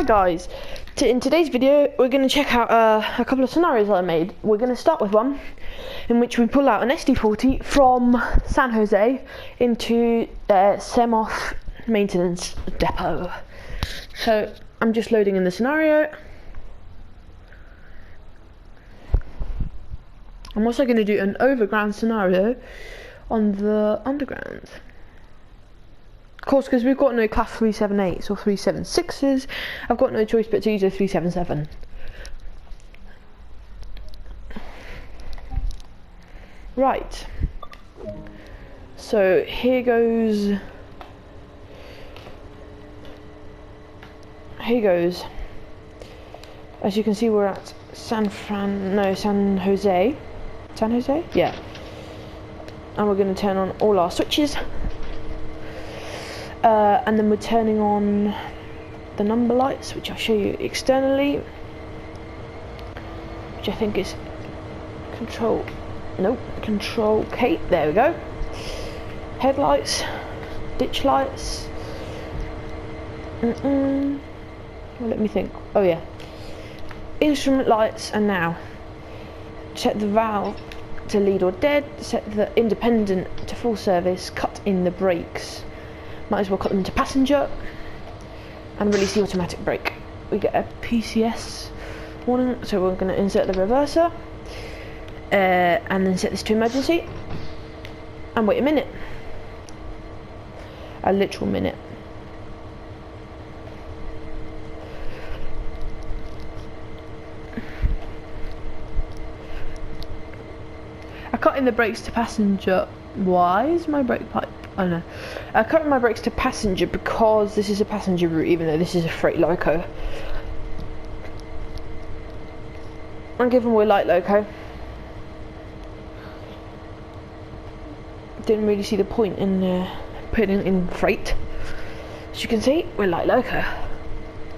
guys, in today's video we're going to check out a couple of scenarios that I made. We're going to start with one in which we pull out an SD40 from San Jose into Semoth maintenance depot. So I'm just loading in the scenario. I'm also going to do an overground scenario on the underground. Of course, because we've got no class 378s or 376s, I've got no choice but to use a 377. Right. So here goes. As you can see, we're at San Jose. San Jose? Yeah. And we're going to turn on all our switches. And then we're turning on the number lights, which I'll show you externally, which I think is control K, there we go. Headlights, ditch lights, well, let me think, oh yeah, instrument lights, and now set the valve to lead or dead, set the independent to full service, cut in the brakes. Might as well cut them into passenger and release the automatic brake. We get a PCS warning, so we're going to insert the reverser and then set this to emergency and wait a minute, a literal minute. I cut in the brakes to passenger. Why is my brake pipe? Oh no. I cut my brakes to passenger because this is a passenger route, even though this is a freight loco. And given we're light loco, didn't really see the point in putting in freight. As you can see, we're light loco.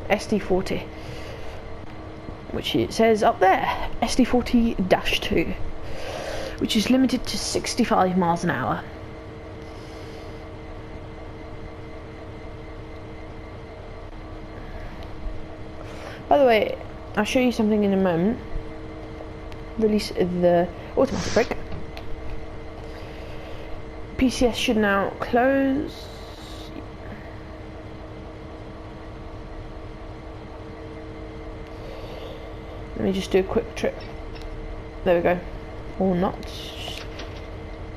SD40, which it says up there, SD40-2, which is limited to 65 miles an hour. By the way, I'll show you something in a moment. Release the automatic brake. PCS should now close. Let me just do a quick trip. There we go. Or not.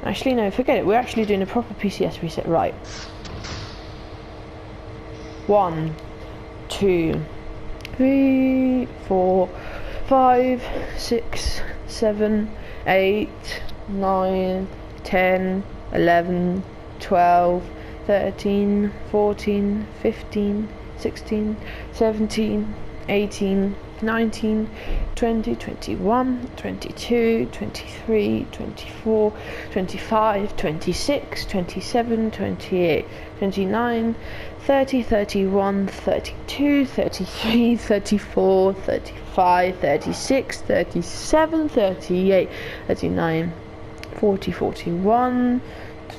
Actually, no, forget it. We're actually doing a proper PCS reset. Right. 1, 2, 3, 4, 5, 6, 7, 8, 9, 10, 11, 12, 13, 14, 15, 16, 17, 18, 19, 20, 21, 22, 23, 24, 25, 26, 27, 28, 29, 30, 31, 32, 33, 34, 35, 36, 37, 38, 39, 40, 41,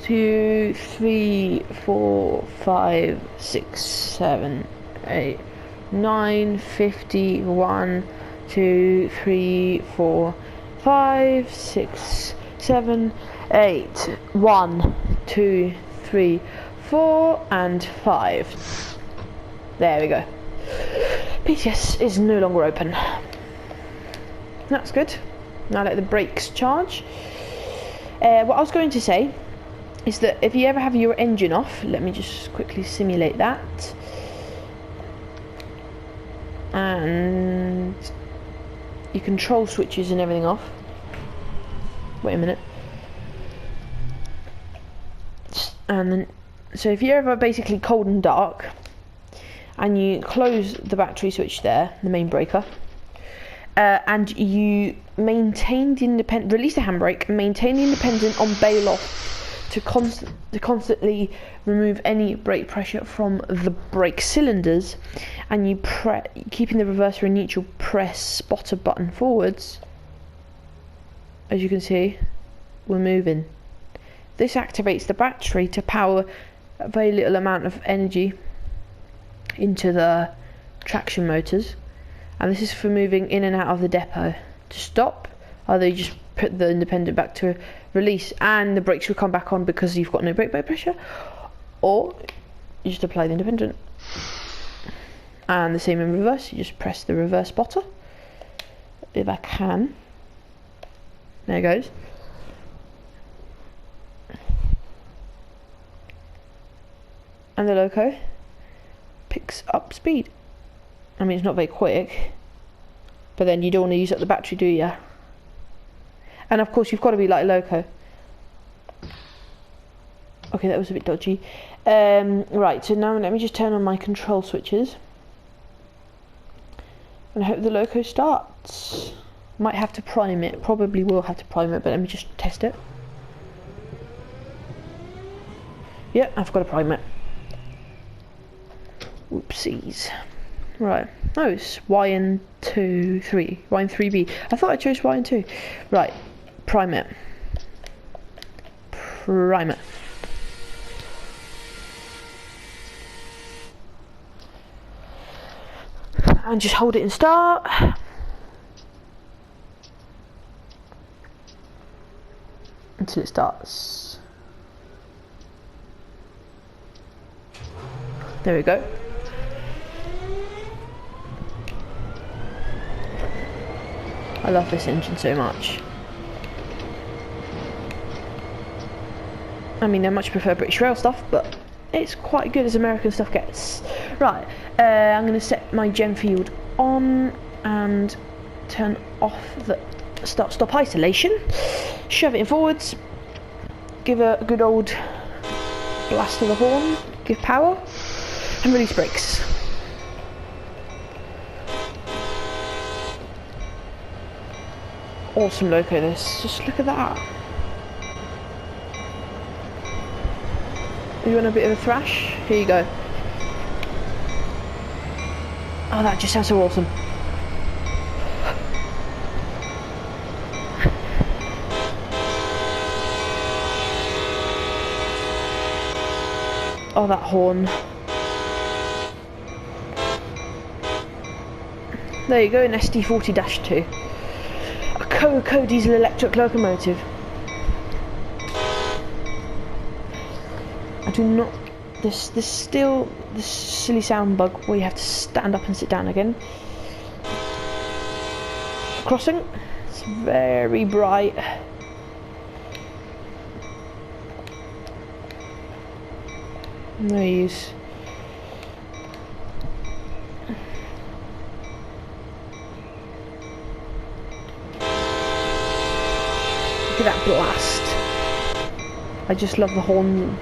2, 3, 4, 5, 6, 7, 8, 9, 50, 1, 2, 3, 4, 5, 6, 7, 8, 1, 2, 3, 4, and 5. There we go. PCS is no longer open. That's good. Now let the brakes charge. What I was going to say is that if you ever have your engine off, let me just quickly simulate that. And your control switches and everything off. Wait a minute. And then, so if you're ever basically cold and dark, and you close the battery switch there, the main breaker, and you maintain the release the handbrake, maintain the independent on bail off to constantly remove any brake pressure from the brake cylinders, and you keeping the reverser in neutral, press spotter button forwards. As you can see, we're moving. This activates the battery to power a very little amount of energy into the traction motors, and this is for moving in and out of the depot. To stop, either you just put the independent back to release and the brakes will come back on because you've got no brake pressure, or you just apply the independent. And the same in reverse, you just press the reverse spotter, if I can. There it goes. And the loco picks up speed. I mean, it's not very quick, but then you don't want to use up the battery, do you? And of course, you've got to be like a loco. Okay, that was a bit dodgy. Right, so now let me just turn on my control switches. And I hope the loco starts. Might have to prime it, probably will have to prime it, but let me just test it. Yeah, I've got to prime it. Oopsies. Right, oh, it's YN 3, YN 3B. I thought I chose YN 2. Right, prime it. Prime it. And just hold it in start. Until it starts. There we go. I love this engine so much. I mean, I much prefer British Rail stuff, but it's quite good as American stuff gets. Right, I'm going to set my gen field on and turn off the start-stop isolation. Shove it in forwards. Give a good old blast of the horn. Give power. And release brakes. Awesome loco this. Just look at that. You want a bit of a thrash? Here you go. Oh, that just sounds so awesome. Oh, that horn. There you go, an SD40-2. A Co diesel electric locomotive. I do not... There's still this silly sound bug where you have to stand up and sit down again. Crossing. It's very bright. No use. Look at that blast. I just love the horn.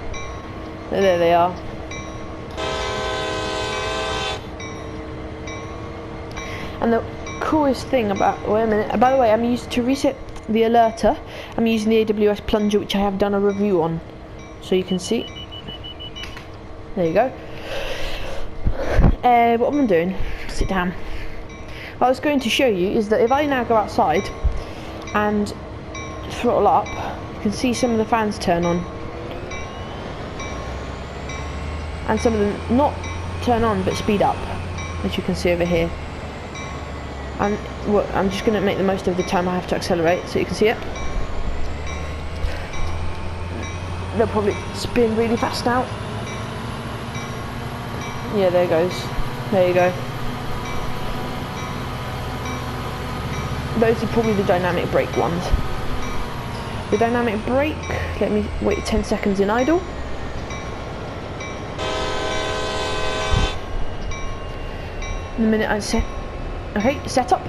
There they are. And the coolest thing about... Wait a minute. By the way, I'm used to reset the alerter. I'm using the AWS plunger, which I have done a review on. So you can see. There you go. What am I doing? Sit down. What I was going to show you is that if I now go outside and throttle up, you can see some of the fans turn on. And some of them not turn on but speed up, as you can see over here. And I'm just going to make the most of the time I have to accelerate so you can see it. They'll probably spin really fast now. Yeah, there it goes. There you go. Those are probably the dynamic brake ones. The dynamic brake, let me wait 10 seconds in idle. The minute I set, okay, set up.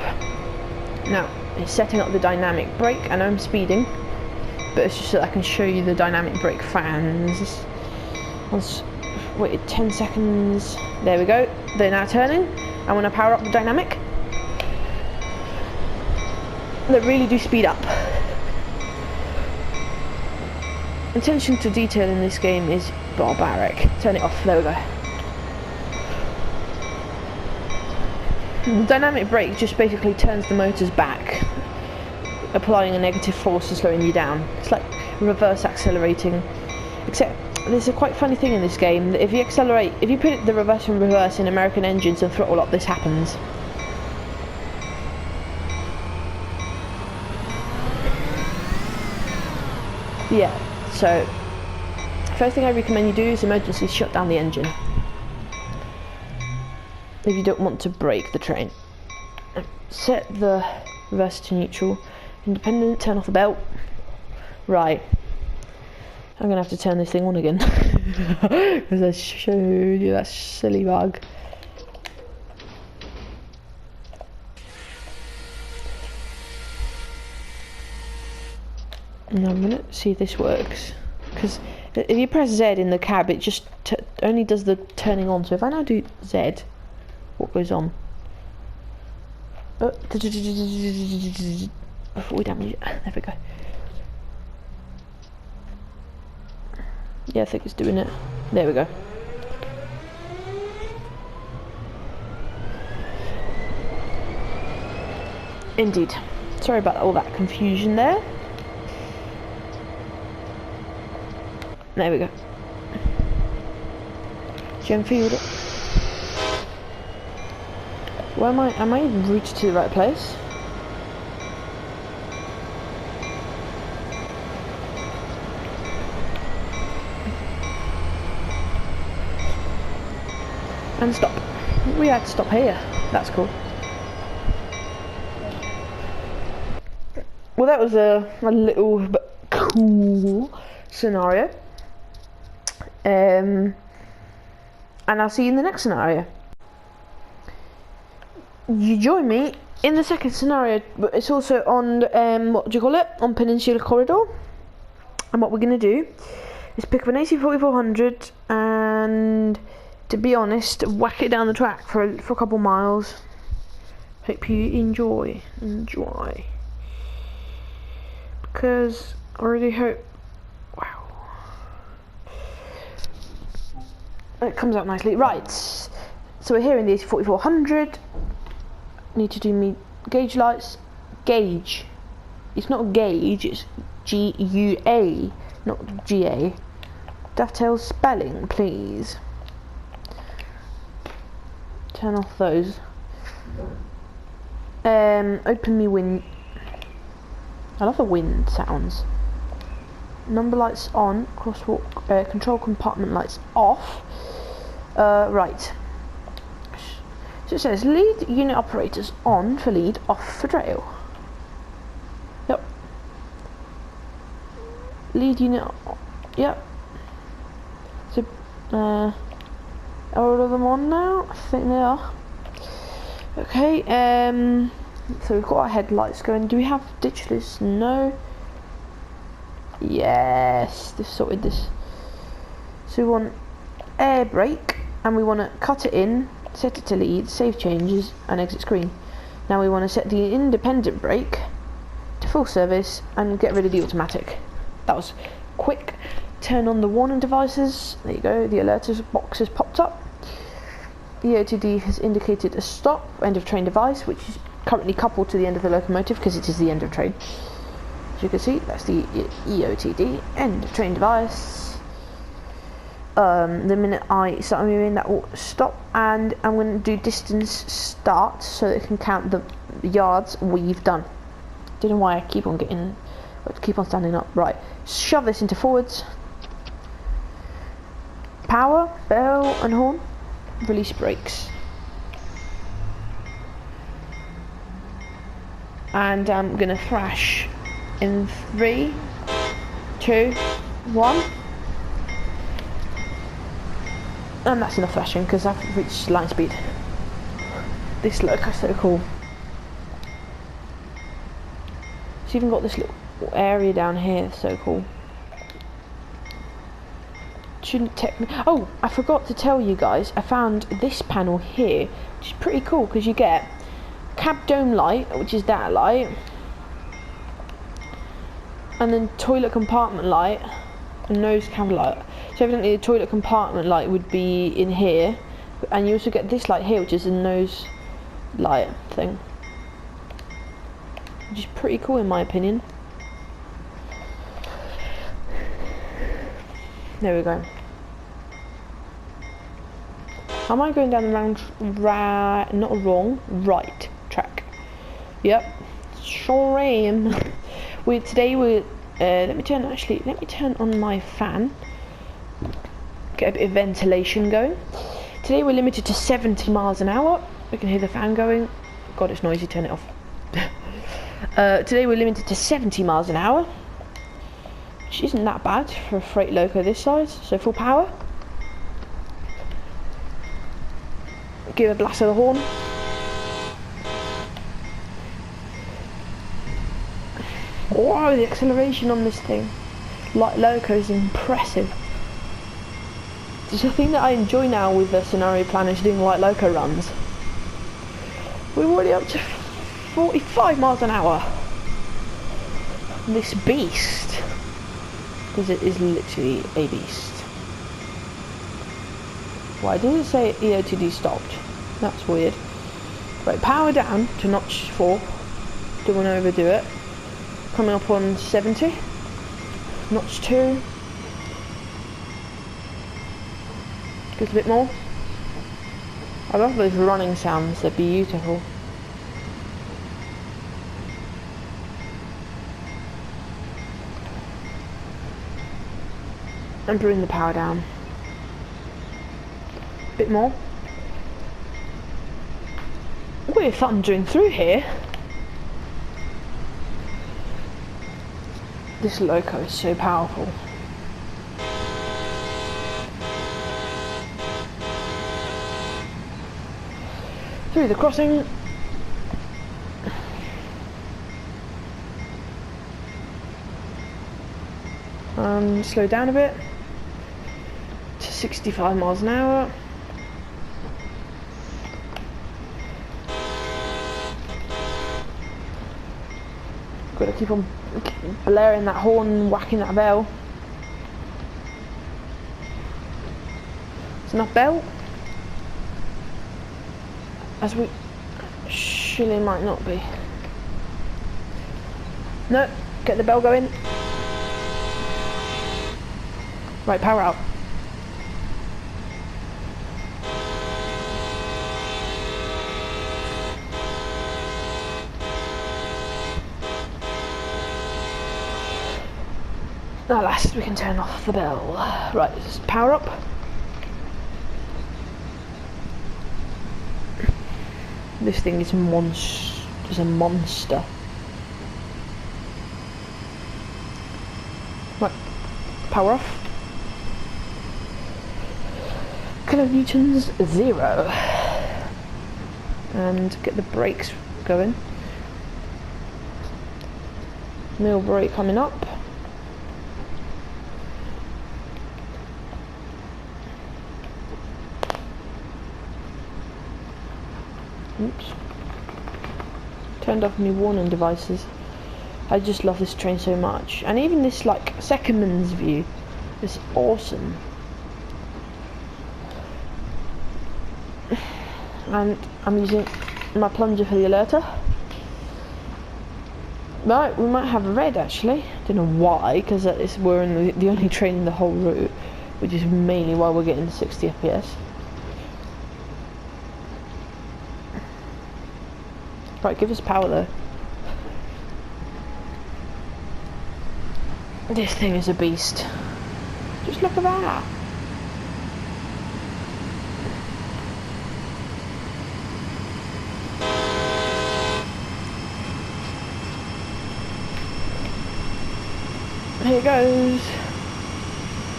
Now it's setting up the dynamic brake, and I'm speeding, but it's just so that I can show you the dynamic brake fans. Once waited 10 seconds. There we go. They're now turning. I want to power up the dynamic. They really do speed up. Attention to detail in this game is barbaric. Turn it off. There we go. The dynamic brake just basically turns the motors back, applying a negative force and slowing you down. It's like reverse accelerating, except there's a quite funny thing in this game, that if you accelerate, if you put the reverse and reverse in American engines and throttle up, this happens. Yeah, so first thing I recommend you do is emergency shut down the engine if you don't want to break the train. Set the reverse to neutral, independent, turn off the belt. Right, I'm gonna have to turn this thing on again because I showed you that silly bug. And I'm gonna see if this works, because if you press Z in the cab, it just only does the turning on. So if I now do Z, what goes on? Before we damage it, there we go. Yeah, I think it's doing it. There we go. Indeed. Sorry about all that confusion there. There we go. Gem field. Where am I? Am I routed to the right place? And stop. We had to stop here. That's cool. Well, that was a little but cool scenario. And I'll see you in the next scenario. You join me in the second scenario, but it's also on what do you call it? On Peninsula Corridor. And what we're gonna do is pick up an AC4400 and, to be honest, whack it down the track for a couple miles. Hope you enjoy, because I really hope. Wow, it comes out nicely. Right, so we're here in the AC4400. Need to do me gauge lights. Gauge. It's not gauge. It's G-U-A, not G-A. Dovetail spelling, please. Turn off those. Open me wind. I love the wind sounds. Number lights on. Crosswalk. Control compartment lights off. Right. So it says lead unit operators on for lead, off for trail. Yep. Lead unit. Yep. So, are all of them on now? I think they are. Okay. So we've got our headlights going. Do we have ditchless? No. Yes, they've sorted this. So we want air brake, and we want to cut it in. Set it to lead, save changes, and exit screen. Now we want to set the independent brake to full service and get rid of the automatic. That was quick. Turn on the warning devices. There you go, the alerters box has popped up. The EOTD has indicated a stop, end of train device, which is currently coupled to the end of the locomotive because it is the end of train. As you can see, that's the EOTD, end of train device. The minute I start moving, that will stop, and I'm going to do distance start so that it can count the yards we've done. Don't know why I keep on standing up. Right, shove this into forwards. Power, bell and horn. Release brakes. And I'm going to thrash in 3, 2, 1. And that's enough thrashing because I've reached line speed. This look is so cool. It's even got this little area down here, so cool. Shouldn't technically. Oh, I forgot to tell you guys, I found this panel here, which is pretty cool because you get cab dome light, which is that light, and then toilet compartment light and nose cab light. So evidently the toilet compartment light would be in here, and you also get this light here, which is a nose light thing, which is pretty cool in my opinion. There we go. Am I going down the right track? Yep. Sure am. Today we're let me turn on my fan. Get a bit of ventilation going. Today we're limited to 70 miles an hour. We can hear the fan going. God, it's noisy, turn it off. Today we're limited to 70 miles an hour, which isn't that bad for a freight loco this size. So full power. Give a blast of the horn. Wow, the acceleration on this thing. Light loco is impressive. It's a thing that I enjoy now with the scenario planners doing light loco runs. We're already up to 45 miles an hour. This beast, because it is literally a beast. Why did it say EOTD stopped? That's weird. Right, power down to notch 4. Don't want to overdo it. Coming up on 70. Notch 2. Just a bit more. I love those running sounds, they're beautiful. And bring the power down. A bit more. We're thundering through here. This loco is so powerful. Through the crossing. Slow down a bit to 65 miles an hour. Got to keep on blaring that horn, whacking that bell. It's enough bell. As we surely might not be. No, get the bell going. Right, power out. At last we can turn off the bell. Right, just power up. This thing is a monster. Right, power off. Kilonewtons 0. And get the brakes going. Middle brake coming up. Oops. Turned off my warning devices. I just love this train so much. And even this like second man's view is awesome. And I'm using my plunger for the alerter. Right, we might have red actually. Don't know why, because we're in the only train in the whole route, which is mainly why we're getting 60 FPS. Right, give us power though. This thing is a beast. Just look at that. Here it goes.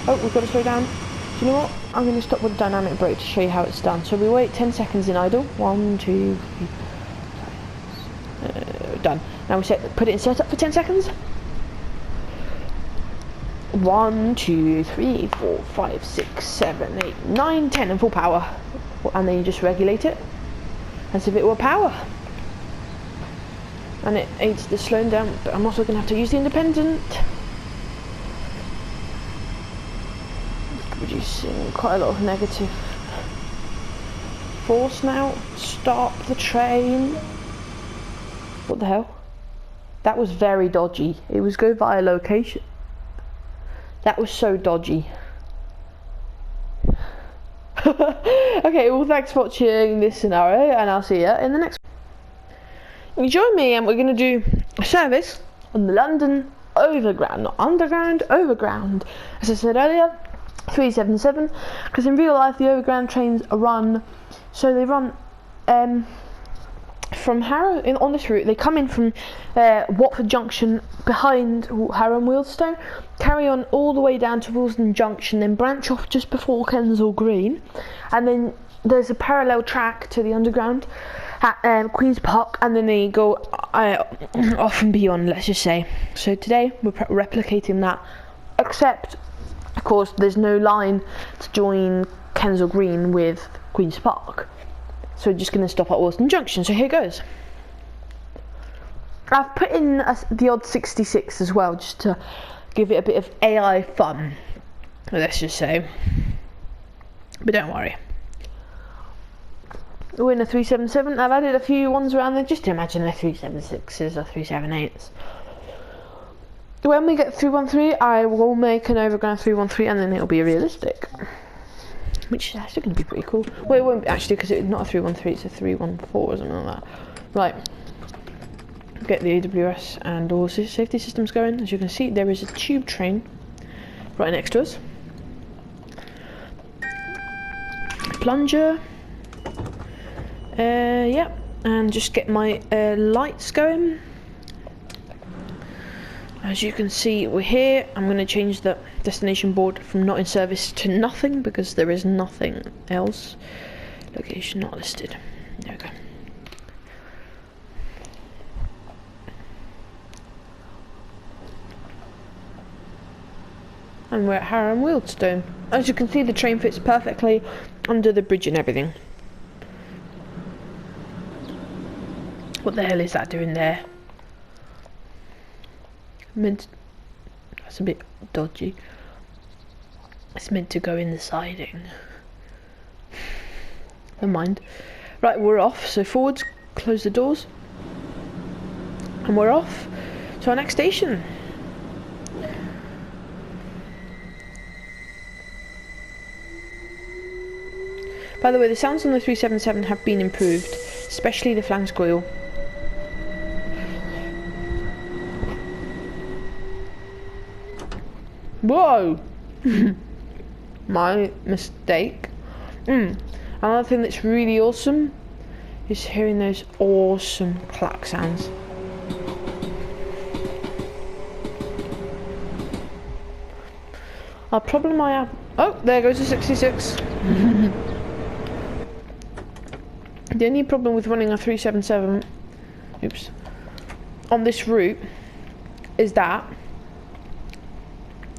Oh, we've got to slow down. Do you know what? I'm going to stop with the dynamic brake to show you how it's done. So we wait 10 seconds in idle. 1, 2, 3. Done. Now we put it in setup for 10 seconds. 1, 2, 3, 4, 5, 6, 7, 8, 9, 10 and full power. And then you just regulate it as if it were power. And it aids the slowing down, but I'm also going to have to use the independent. Producing quite a lot of negative force now. Stop the train. What the hell? That was very dodgy. It was go via location. That was so dodgy. Okay, well thanks for watching this scenario, and I'll see you in the next one. You join me and we're going to do a service on the London Overground, not underground, overground. As I said earlier, 377, because in real life the overground trains run, so they run from Harrow, on this route, they come in from Watford Junction behind Harrow and Wealdstone, carry on all the way down to Willesden Junction, then branch off just before Kensal Green, and then there's a parallel track to the underground at Queen's Park, and then they go off and beyond, let's just say. So today we're replicating that, except of course there's no line to join Kensal Green with Queen's Park. So we're just going to stop at Willesden Junction, so here goes. I've put in the odd 66 as well, just to give it a bit of AI fun, let's just say. But don't worry. We're in a 377. I've added a few ones around there, just imagine a 376s or 378s. When we get 313, I will make an overground 313, and then it'll be realistic. Which is actually going to be pretty cool. Well, it won't be actually, because it's not a 313, it's a 314 or something like that. Right. Get the AWS and all safety systems going. As you can see, there is a tube train right next to us. Plunger. Yeah. And just get my lights going. As you can see, we're here. I'm going to change the destination board from not in service to nothing, because there is nothing else. Location not listed. There we go. And we're at Harrow and Wealdstone. As you can see, the train fits perfectly under the bridge and everything. What the hell is that doing there? That's a bit dodgy. It's meant to go in the siding. Never mind. Right, we're off. So forwards, close the doors. And we're off to our next station. By the way, the sounds on the 377 have been improved, especially the flange squeal. Whoa! My mistake. Another thing that's really awesome is hearing those awesome clack sounds. Our problem I have... Oh, there goes the 66. The only problem with running a 377, on this route is that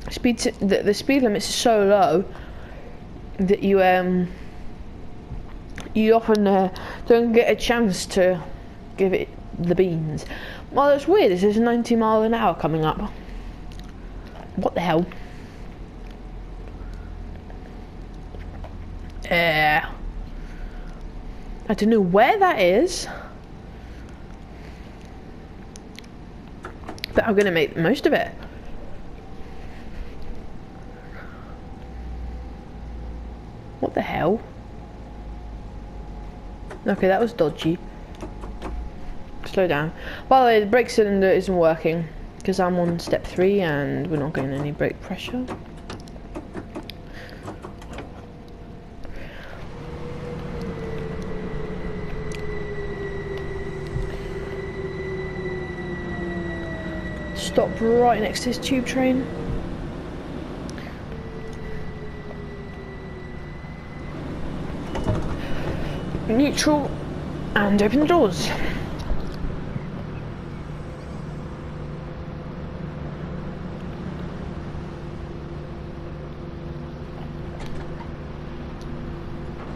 the speed limit is so low that you often don't get a chance to give it the beans. Well, that's weird. This is 90 miles an hour coming up. What the hell? I don't know where that is, but I'm gonna make the most of it. What the hell? Okay, that was dodgy. Slow down. By the way, the brake cylinder isn't working because I'm on step 3 and we're not getting any brake pressure. Stop right next to this tube train. Neutral and open the doors.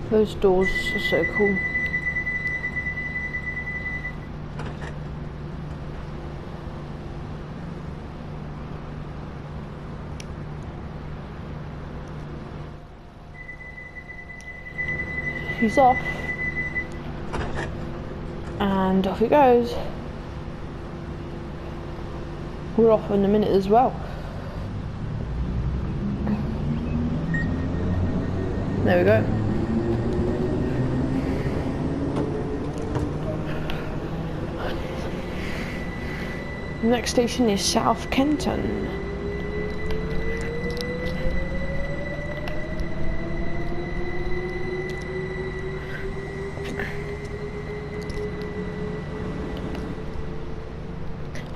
Those doors are so cool. He's off. And off he goes. We're off in a minute as well. There we go. Next station is South Kenton.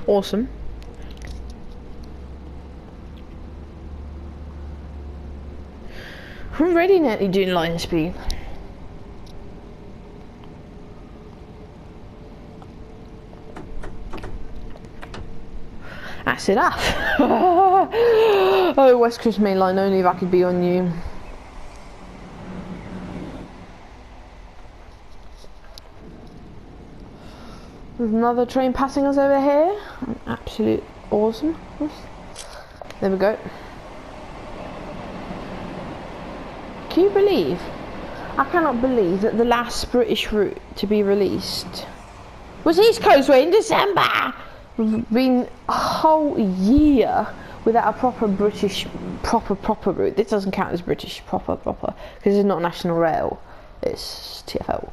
Awesome. I'm already nearly doing line speed. That's enough. Oh, West Coast Main Line only if I could be on you. There's another train passing us over here. Absolute awesome. There we go. Can you believe? I cannot believe that the last British route to be released was East Coastway in December. We've been a whole year without a proper British proper route. This doesn't count as British proper because it's not National Rail. It's TfL,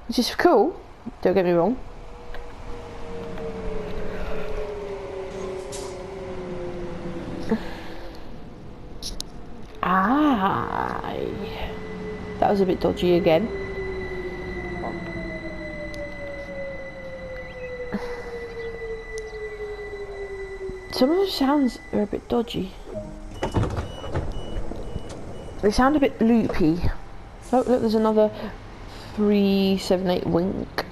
which is cool. Don't get me wrong. That was a bit dodgy again. Some of the sounds are a bit dodgy. They sound a bit loopy. Oh, look, there's another 378 wink.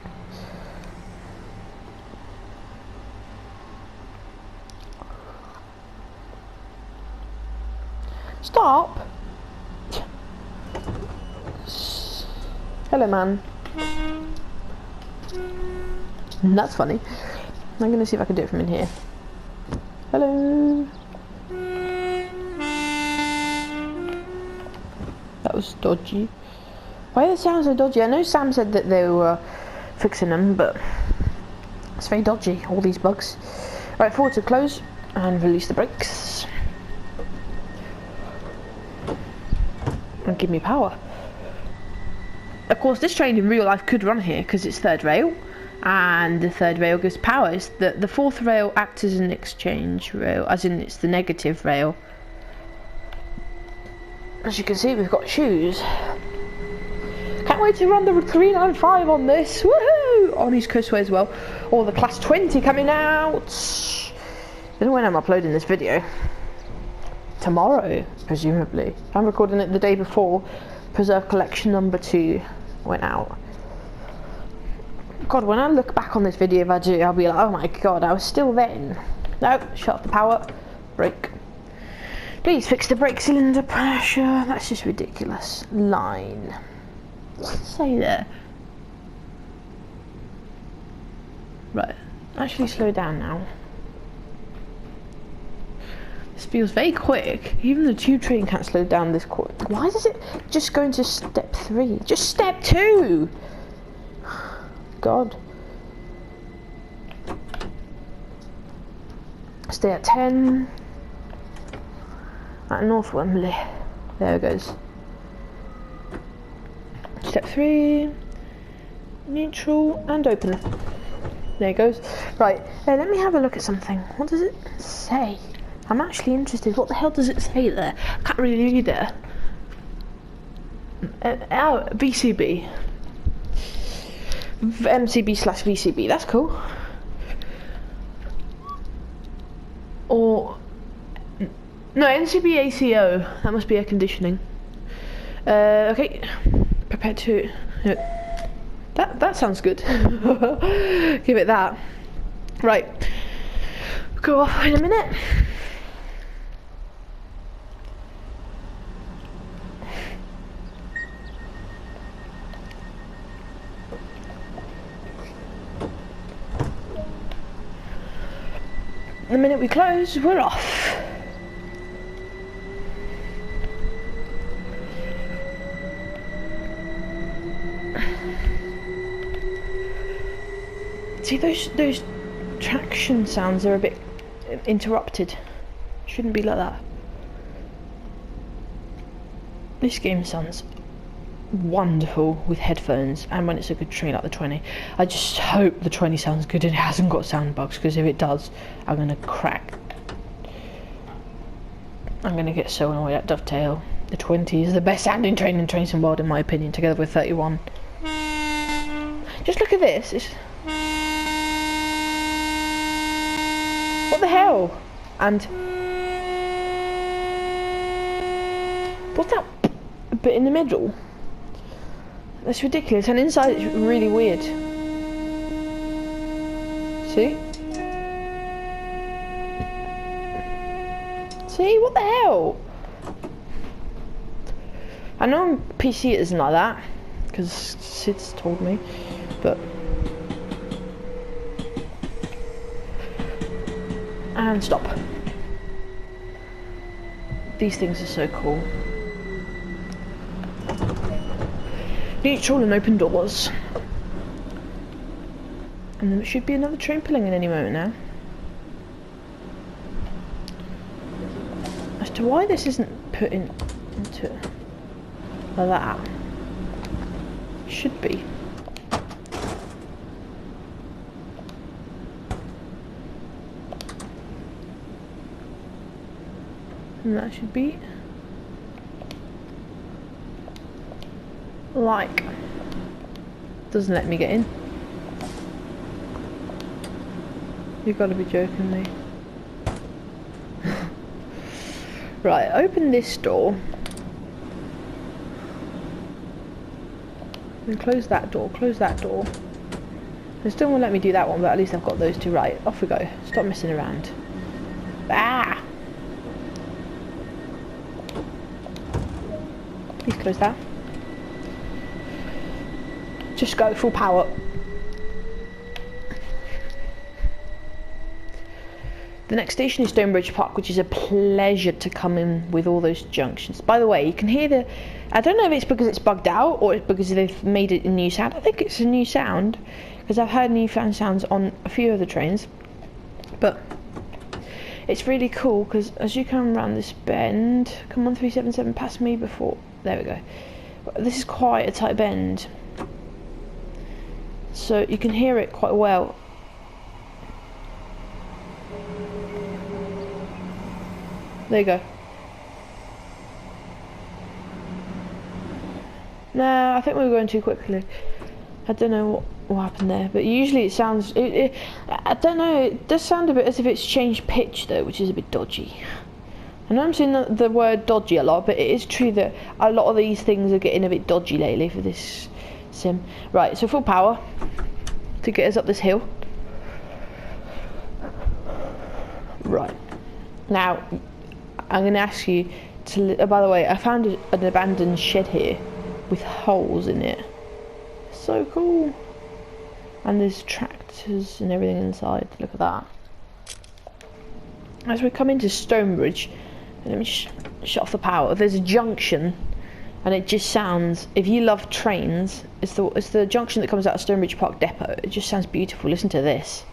Stop! Hello, man. That's funny. I'm gonna see if I can do it from in here. Hello. That was dodgy. Why are the sounds so dodgy? I know Sam said that they were fixing them, but it's very dodgy, all these bugs. Right, forward to close and release the brakes. And give me power. Of course, this train in real life could run here because it's third rail, and the third rail gives power. It's the fourth rail acts as an exchange rail, as in it's the negative rail. As you can see, we've got shoes. Can't wait to run the 395 on this. Woohoo! On East Coastway as well. Or the Class 20 coming out. I don't know when I'm uploading this video. Tomorrow, presumably. I'm recording it the day before Preserve Collection number 2 went out. God, when I look back on this video, if I do, I'll be like, oh my god, I was still then. No, shut off the power. Brake. Please fix the brake cylinder pressure. That's just ridiculous. Line. What's it say there? Right. Actually slow down now. This feels very quick. Even the tube train can't slow down this quick. Why does it just go into step 3? Just step 2! God. Stay at 10. At North Wembley. There it goes. Step 3. Neutral and open. There it goes. Right, let me have a look at something. What does it say? I'm actually interested. What the hell does it say there? I can't really read it. Oh, VCB. MCB/VCB. That's cool. Or no, NCB ACO. That must be air conditioning. Okay. Prepare to. That sounds good. Give it that. Right. Go off in a minute. The minute we close, we're off. See, those traction sounds are a bit interrupted. Shouldn't be like that. This game sounds wonderful with headphones and when it's a good train like the 20. I just hope the 20 sounds good and it hasn't got sound bugs, because if it does, I'm gonna crack. I'm gonna get so annoyed at Dovetail. The 20 is the best sounding train in Trains in the World in my opinion, together with 31. Just look at this. What the hell? And what's that bit in the middle? That's ridiculous, and inside it's really weird. See? See? What the hell? I know on PC it isn't like that, because Sid's told me, but... And stop. These things are so cool. Neutral and open doors. And there should be another train pulling in any moment now. As to why this isn't put into like that. Should be. And that should be like, doesn't let me get in. You've got to be joking me. Right, open this door and close that door, close that door. They still won't let me do that one, but at least I've got those two. Right, off we go. Stop messing around. Ah! Please close that. Just go full power. The next station is Stonebridge Park, which is a pleasure to come in with all those junctions. By the way, you can hear the... I don't know if it's because it's bugged out or it's because they've made it a new sound. I think it's a new sound, because I've heard new fan sounds on a few of the trains. But it's really cool, because as you come around this bend... Come on, 377, past me before... There we go. This is quite a tight bend, so you can hear it quite well. There you go. No, I think we were going too quickly. I don't know what happened there, but usually it sounds... I don't know, it does sound a bit as if it's changed pitch though, which is a bit dodgy. I know I'm saying the word dodgy a lot, but it is true that a lot of these things are getting a bit dodgy lately for this sim. Right, so full power to get us up this hill. Right. Now, I'm going to ask you to... by the way, I found an abandoned shed here with holes in it. So cool. And there's tractors and everything inside. Look at that. As we come into Stonebridge... Let me just shut off the power. There's a junction, and it just sounds... If you love trains, it's the junction that comes out of Stonebridge Park Depot. It just sounds beautiful. Listen to this.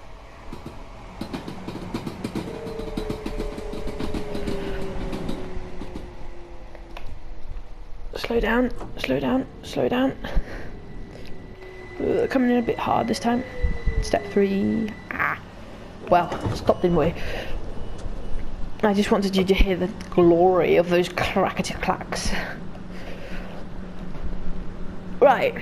Slow down, slow down, slow down. Coming in a bit hard this time. Step 3. Ah. Well, stopped in way. I just wanted you to hear the glory of those clackety clacks. Right.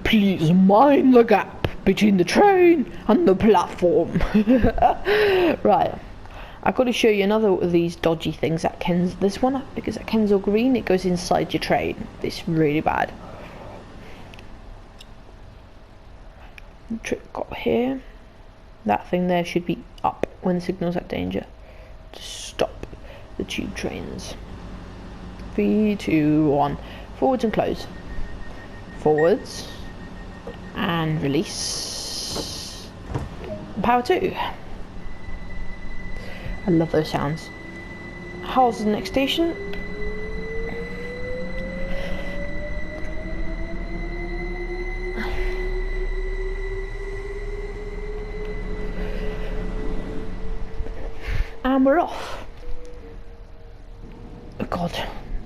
Please mind the gap between the train and the platform. Right. I've got to show you another of these dodgy things at this one, because at Kensal Green, it goes inside your train. It's really bad. Trick got here. That thing there should be up when the signal's at danger to stop the tube trains. 3, 2, 1. Forwards and close. Forwards and release. Power 2. I love those sounds. How's the next station? And we're off.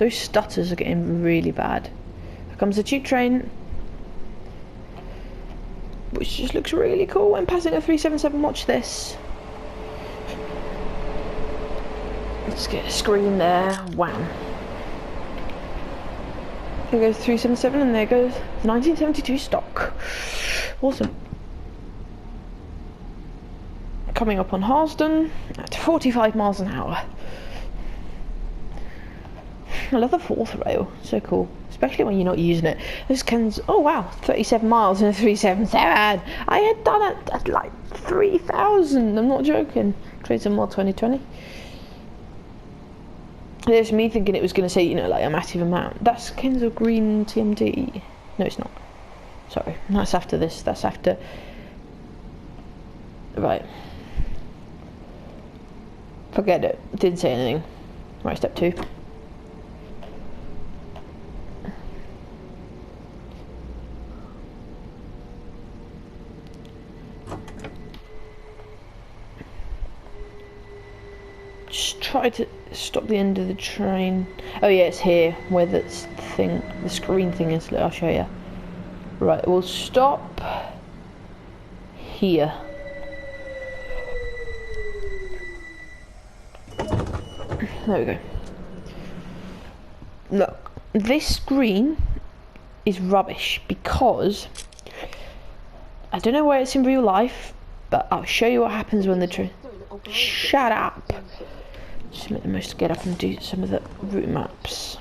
Those stutters are getting really bad. Here comes the tube train, which just looks really cool when passing a 377. Watch this. Let's get a screen there. Wham. There goes 377 and there goes the 1972 stock. Awesome. Coming up on Harsden at 45 miles an hour. I love the fourth rail, so cool. Especially when you're not using it. This Ken's, oh wow, 37 miles in a 377. I had done it at like 3,000, I'm not joking. Trade some more 2020. There's me thinking it was going to say, you know, like a massive amount. That's Ken's green TMD. No, it's not. Sorry, that's after this. That's after. Right. Forget it. Didn't say anything. Right, step 2. Just try to stop the end of the train. Oh yeah, it's here where the thing, the screen thing is. I'll show you. Right, we'll stop here. There we go. Look, this screen is rubbish because I don't know where it's in real life, but I'll show you what happens when the train. Shut up. Just make the most to get up and do some of the route maps.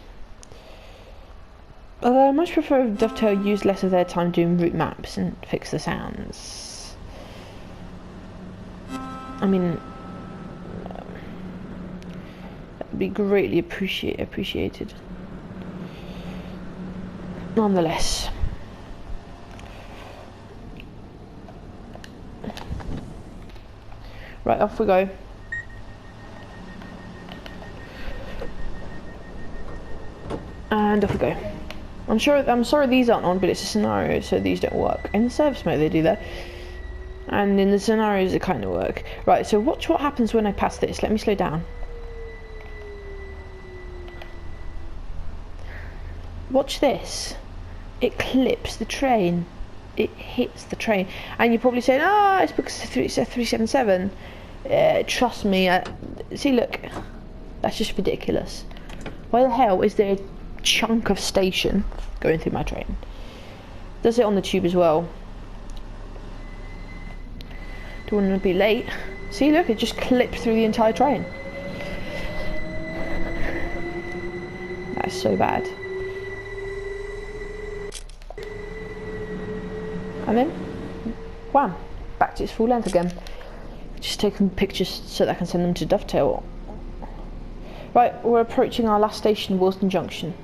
Although I much prefer if Dovetail use less of their time doing route maps and fix the sounds. I mean, that'd be greatly appreciated. Nonetheless. Right, off we go. And off we go. I'm sorry these aren't on, but it's a scenario, so these don't work. In the service mode they do that. And in the scenarios it kind of work. Right, so watch what happens when I pass this. Let me slow down. Watch this. It clips the train. It hits the train. And you're probably saying, oh, it's because it's a 377. Trust me. See, look. That's just ridiculous. Why the hell is there a chunk of station going through my train? Does it on the tube as well. Don't want to be late. See, look, it just clips through the entire train. That's so bad. And then, wham, back to its full length again. Just taking pictures so that I can send them to Dovetail. Right, we're approaching our last station, Wilston Junction.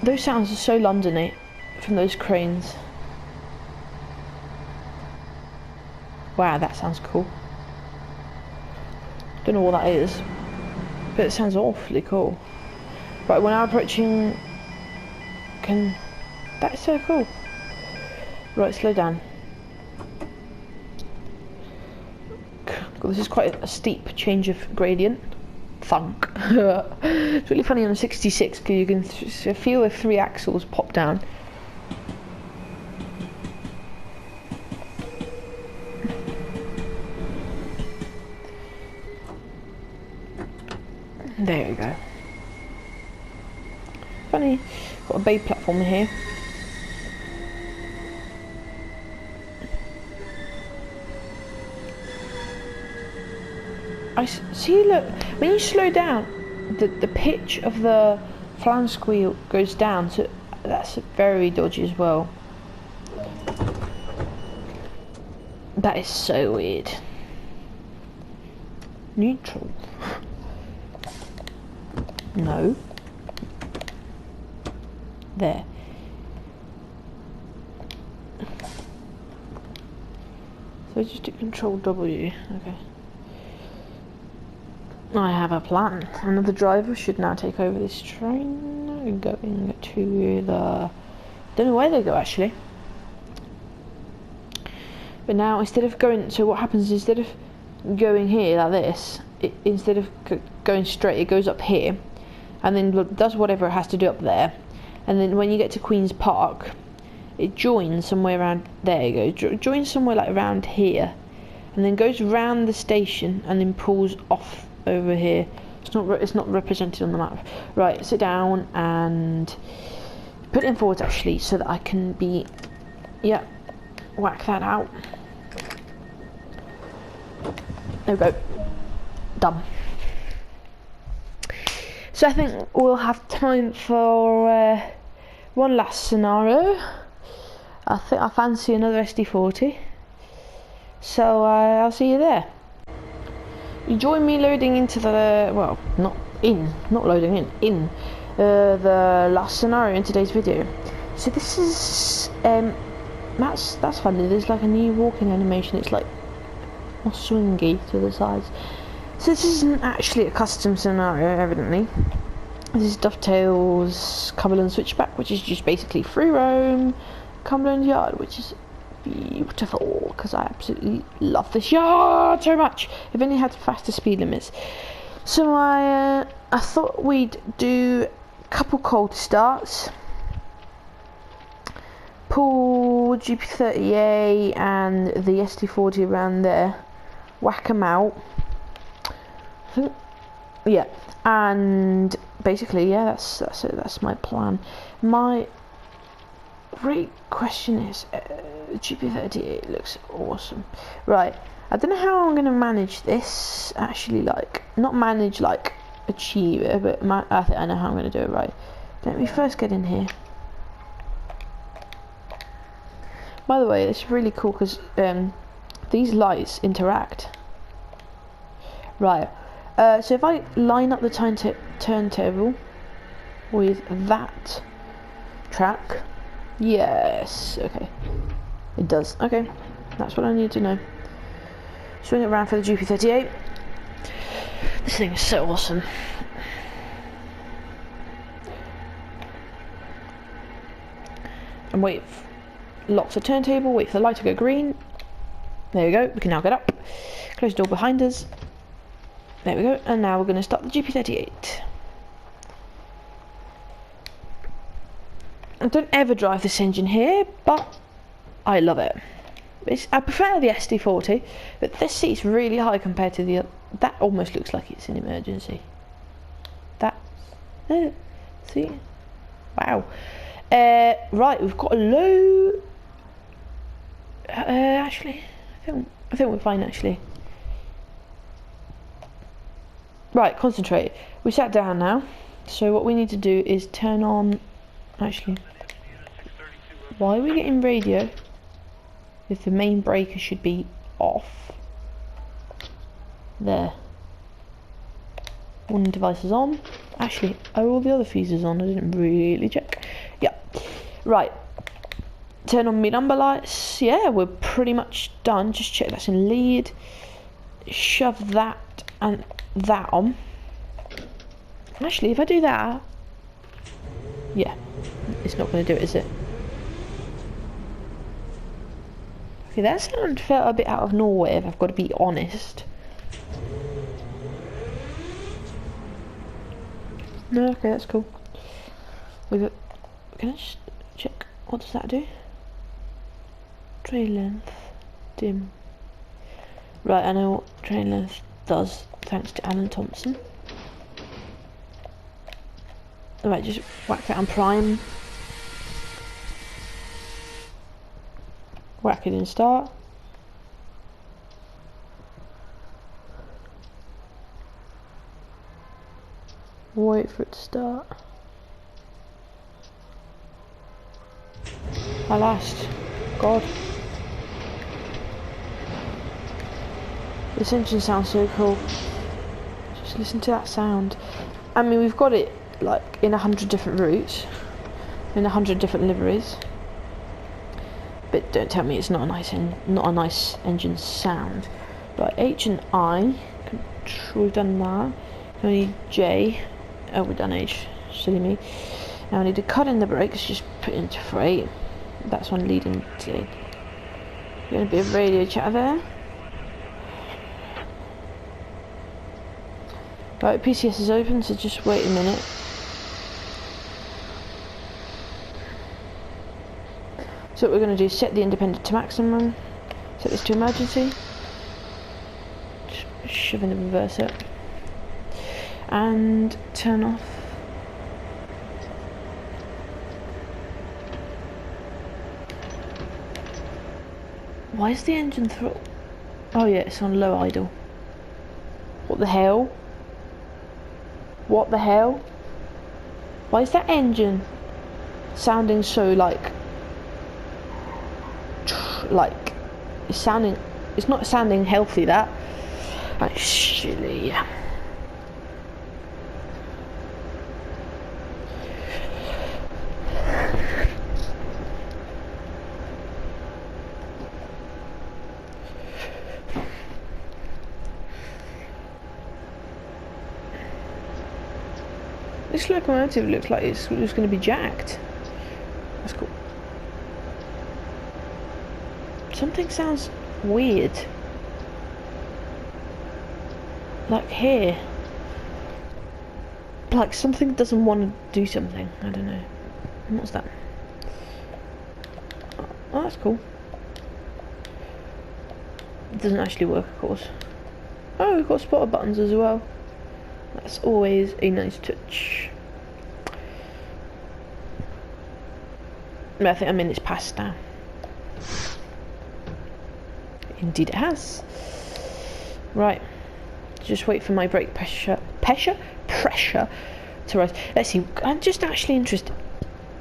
Those sounds are so Londony from those cranes. Wow, that sounds cool. Don't know what that is, but it sounds awfully cool. Right, we're now approaching. That's so cool. Right, slow down. God, this is quite a steep change of gradient. Thunk. It's really funny on the 66 because you can feel the 3 axles pop down. There we go. Funny. Got a bay platform here. I see. Look, when you slow down, the pitch of the flange squeal goes down. So that's very dodgy as well. That is so weird. Neutral. No. There. So just do Control W. Okay. I have a plan. Another driver should now take over this train. Going to the... don't know where they go actually. But now instead of going... so what happens is instead of going here like this, instead of going straight, it goes up here, and then does whatever it has to do up there, and then when you get to Queen's Park, it joins somewhere around there. You go, joins somewhere like around here, and then goes round the station, and then pulls off over here. It's not represented on the map. Right, sit down and put it in forwards actually, so that I can be, yeah, whack that out. There we go. Done. So I think we'll have time for one last scenario. I think I fancy another SD40. So I'll see you there. You join me loading into the, well, not loading in the last scenario in today's video. So this is that's funny. There's like a new walking animation. It's like more swingy to the sides. So this isn't actually a custom scenario, evidently. This is Dovetail's Cumberland Switchback, which is just basically free roam Cumberland Yard, which is beautiful because I absolutely love this yard so much. If only had faster speed limits. So I thought we'd do a couple cold starts. Pull GP30A and the SD40 around there. Whack them out. Yeah, and basically, yeah, that's it. That's my plan. My great question is, GP38 looks awesome. Right, I don't know how I'm gonna manage this. Actually, like not manage, like achieve it, but I think I know how I'm gonna do it. Right, let me first get in here. By the way, it's really cool because these lights interact. Right. So if I line up the turntable with that track, yes, okay, it does. Okay, that's what I need to know. Swing it around for the GP38. This thing is so awesome. And wait, lock the turntable, wait for the light to go green. There we go, we can now get up. Close the door behind us. There we go, and now we're going to start the GP38. I don't ever drive this engine here, but I love it. I prefer the SD40, but this seat's really high compared to the other. That almost looks like it's an emergency. That, see? Wow. Right, we've got a low. Actually, I think we're fine actually. Right, concentrate. We sat down now, so what we need to do is turn on. Actually, why are we getting radio if the main breaker should be off? There. One device is on. Actually, are all the other fuses on? I didn't really check. Yeah. Right. Turn on me number lights. Yeah, we're pretty much done. Just check that's in lead. Shove that and that on. Actually, if I do that, yeah, it's not going to do it, is it? Okay, that sound felt a bit out of nowhere, if I've got to be honest. No, okay, that's cool. Can I just check? What does that do? Train length, dim. Right, I know what train length does, thanks to Alan Thompson. Alright, just whack that on prime. Whack it in start. Wait for it to start. Alas, God. This engine sounds so cool. Just listen to that sound. I mean, we've got it like in 100 different routes, in 100 different liveries. But don't tell me it's not a nice engine sound. Right, H and I. We've done that. Now we need J. Oh, we've done H. Silly me. Now I need to cut in the brakes. Just put into freight. That's one leading to. Going to be a radio chatter there. Right, PCS is open, so just wait a minute. So what we're going to do is set the independent to maximum, set this to emergency, just shove in the reverser, and turn off. Why is the engine throttle? Oh yeah, it's on low idle. What the hell? What the hell? Why is that engine sounding so like it's not sounding healthy, that actually. This locomotive looks like it's going to be jacked. That's cool. Something sounds weird. Like here. Like something doesn't want to do something. I don't know. What's that? Oh, that's cool. It doesn't actually work, of course. Oh, we've got spotter buttons as well. That's always a nice touch. I think I'm in its past now. Indeed it has. Right. Just wait for my brake pressure to rise. Let's see. I'm just actually interested.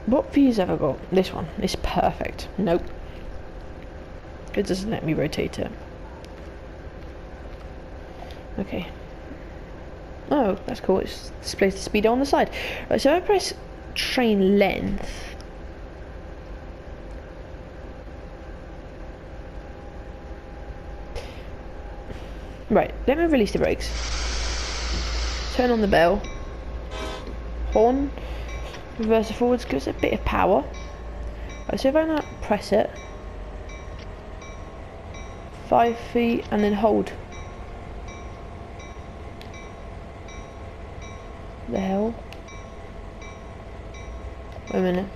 What views have I got? This one. It's perfect. Nope. It doesn't let me rotate it. Okay. Oh, that's cool. It displays the speed on the side. Right, so I press train length. Right, let me release the brakes. Turn on the bell. Horn. Reverse it forwards, gives it a bit of power. Right, so if I now press it, 5 feet, and then hold. The hell? Wait a minute.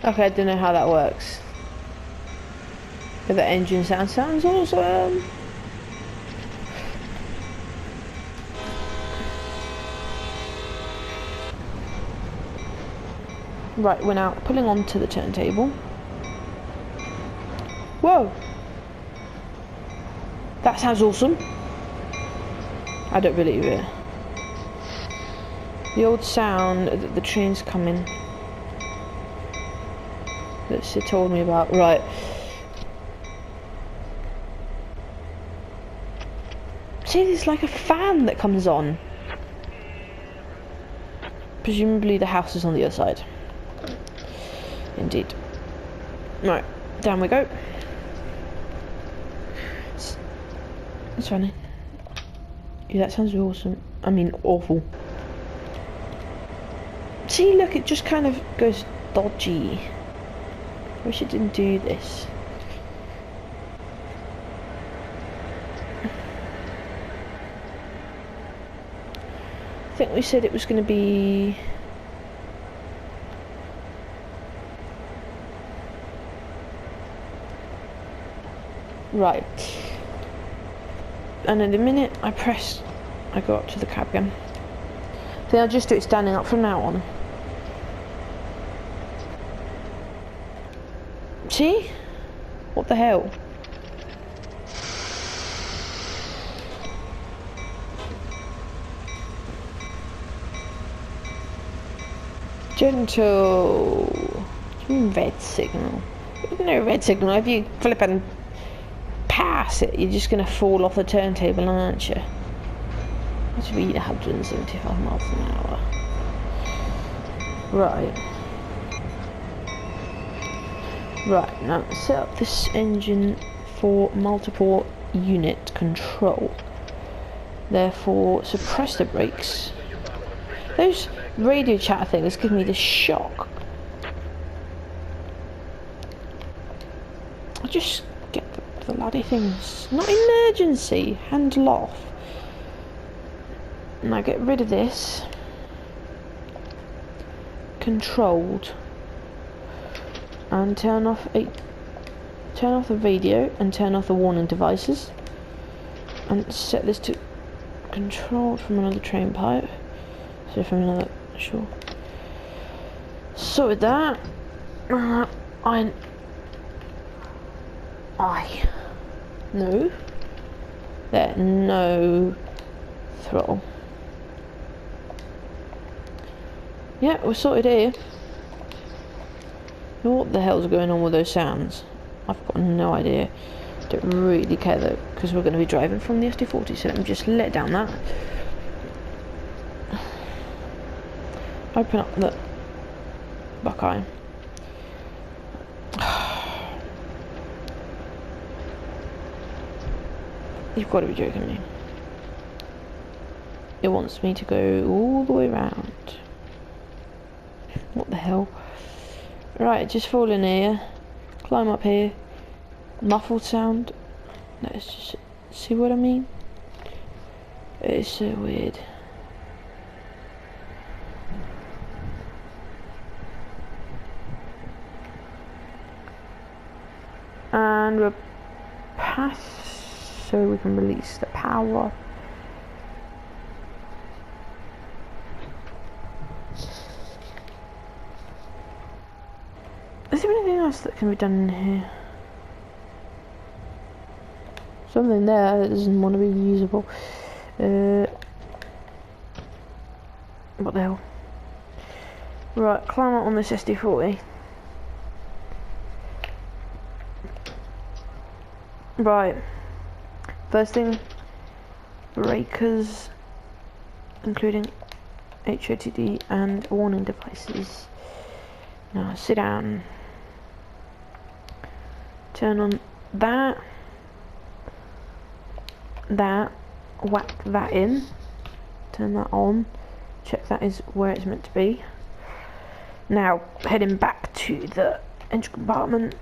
Okay, I don't know how that works. But the engine sounds awesome. Right, we're now pulling onto the turntable. Whoa! That sounds awesome. I don't believe it. The old sound that the train's coming. That Sid told me about. Right. See, there's like a fan that comes on. Presumably the house is on the other side. Indeed. Right, down we go. It's funny. Yeah, that sounds awesome. I mean, awful. See, look, it just kind of goes dodgy. I wish it didn't do this. I think we said it was going to be... Right. And in the minute I press, I go up to the cab again. Then I'll just do it standing up from now on. See? What the hell? Gentle. What do you mean red signal? There's no red signal. If you flip and pass it, you're just going to fall off the turntable, aren't you? That should be 175 miles an hour. Right. Right, now set up this engine for multiple unit control. Therefore, suppress the brakes. Those radio chatter things give me the shock. I just get the bloody things. Not emergency. Handle off. Now get rid of this. Controlled. And turn off the radio and turn off the warning devices. And set this to controlled from another train pipe. So from another, sure. So with that, no, there, no throttle. Yeah, we're sorted here. What the hell's going on with those sounds? I've got no idea. Don't really care though, because we're going to be driving from the SD40, so let me just let down that. Open up the Buckeye. You've got to be joking me. It wants me to go all the way around. What the hell? Right, just fall in here. Climb up here. Muffled sound. Let's just see what I mean. It's so weird. And we're past, so we can release the power. Is there anything else that can be done in here? Something there that doesn't want to be usable. What the hell? Right, climb up on this SD40. Right. First thing, breakers, including HOTD and warning devices. Now sit down. Turn on that. Whack that in. Turn that on. Check that is where it's meant to be. Now heading back to the engine compartment.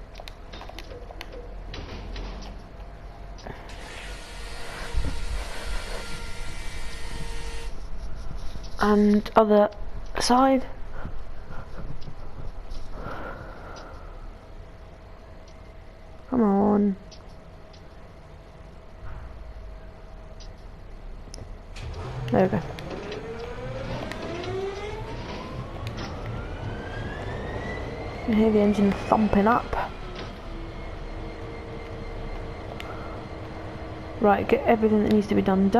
And other side. Come on. There we go. You hear the engine thumping up. Right, get everything that needs to be done.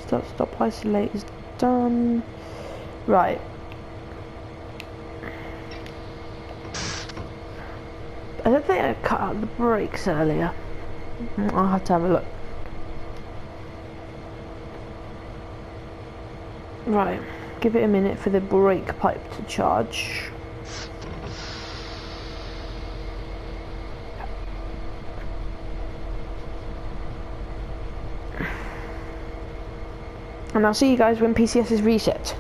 Stop, isolate is done. Right. I don't think I cut out the brakes earlier. I'll have to have a look. Right, give it a minute for the brake pipe to charge. And I'll see you guys when PCS is reset.